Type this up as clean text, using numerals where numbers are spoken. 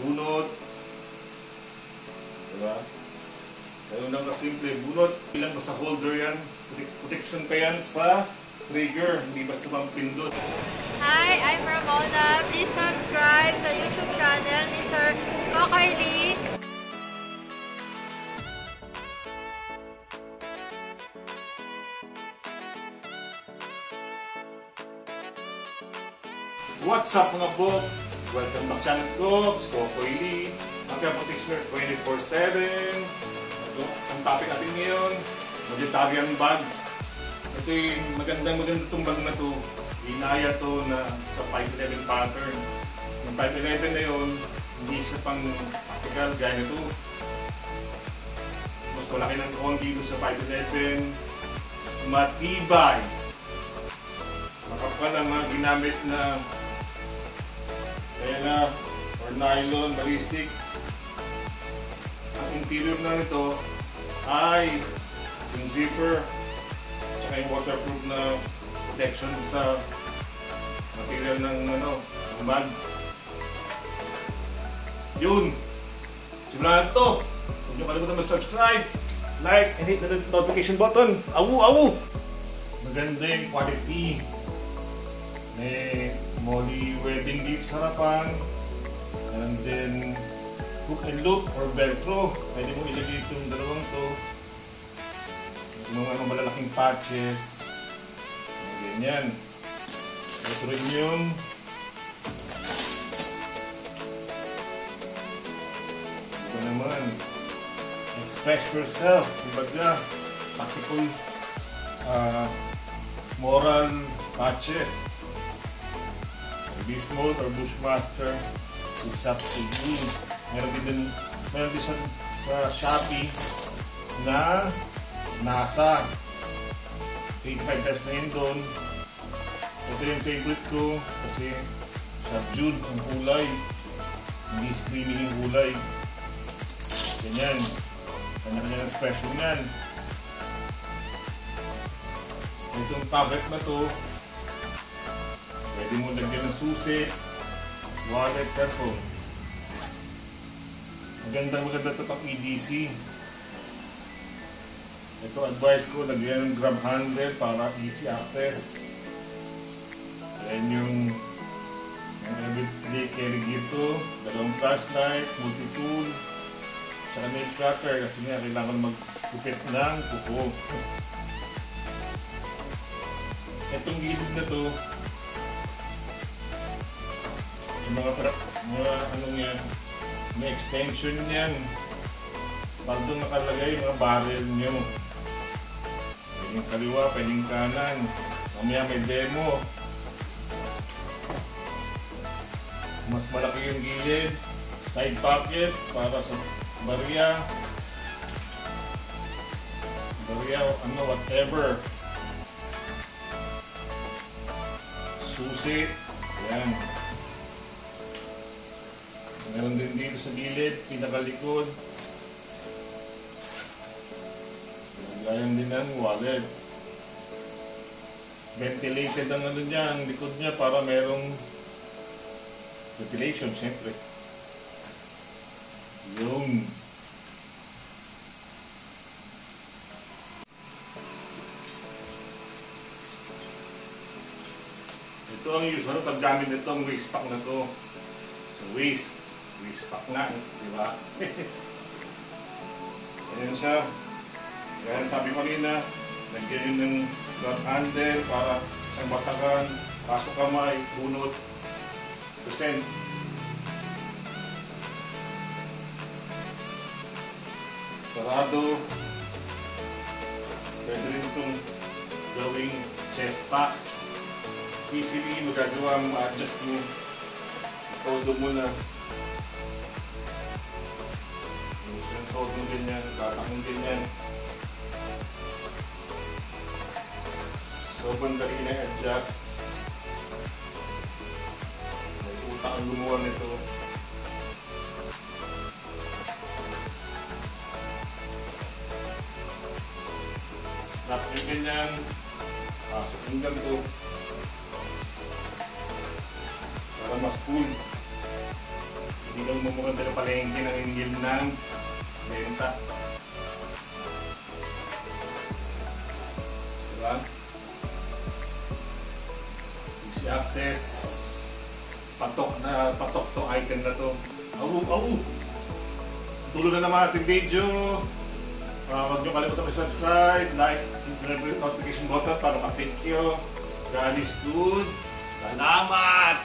bunot. Diba? Ganun lang kasimple, bunot. Ilang basta holder yan. Protection pa yan sa trigger, hindi basta pang pindot. Hi, I'm Ramona. Please subscribe sa YouTube channel ni Sir Kokoy Lee. What's up mga bok? Welcome back sa channel ko, si Kokoy Lee. Ang protection 24/7. Ito, ang topic natin ngayon, vegetarian bag. Ito yung magandang itong bag na to. Inaya to na sa 511 pattern. Yung 511 na yun, hindi siya pang practical gaya nito. Mas malaki ng konti dito sa 511. Matibay. Makapal ang mga ginamit na tela or nylon, ballistic. Ang interior na nito ay yung zipper tsaka yung waterproof na protection sa material ng bag. Yun! Simulan to! Huwag nyo kalimutan mag-subscribe, like, and hit the notification button. Awu! Awu! Maganda yung quality. May moly webbing dito sa harapan. And then hook and loop or velcro. Pwede mo ilagay itong dalawang to. Mga malalaking patches. Ganyan. Ito rin yun. Ito naman. Express yourself. Kumbaga, practical moral patches. Beast Mode or Bushmaster, it's up to you. Meron din sa Shopee na NASA 85 na yun doon. Ito yung favorite ko kasi subdued ang kulay, hindi screaming yung kulay. Ganyan, kanya-kanya ng special yan. Itong tablet na to, pwede mo lagyan ng susi, wallet, cellphone. Maganda ito pang EDC. Ito advice ko, lagyan ng grab handle para easy access. Ayan yung everyday carry dito. Dalawang flashlight, multi-tool, tsaka nail cutter kasi nga kailangan magkupit ng kuko. Itong gilid na to, yung mga anong yan, may extension yan. Pag doon nakalagay mga barrel nyo. Pwedeng kaliwa, pwedeng kanan. Mamaya may demo. Mas malaki yung gilid. Side pockets para sa barya. Barya, whatever. Susi. Yan. Meron din dito sa gilid, pinakalikod. Gayan din ang wallet. Ventilated ang niya, ang likod niya para merong ventilation, siyempre. Yung ito ang usual paggamit nitong waist pack na to. So waist pack na, di ba? Ayan siya. Kaya sabi ko kanina, lagyan yun ng grab handle para isang batakan, pasok kamay, bunot, percent. Sarado. Pwede rin itong gawing chest pack. Easily magagawa mo, adjust mo. Todo mo na. Todo mo ganyan, tatakong ganyan. Sobrang dali na i-adjust. May utak ang gumawa nito. Snap nyo ganyan. Pasok yung ganito. Para mas cool. Hindi ka mumukanta na palengke ng ingil ng benta. Diba? Easy access. Patok to item na to. Tulo na naman ating video. Huwag nyo kalimutan subscribe, like, and notification button para ma-update kayo. God is good. Salamat!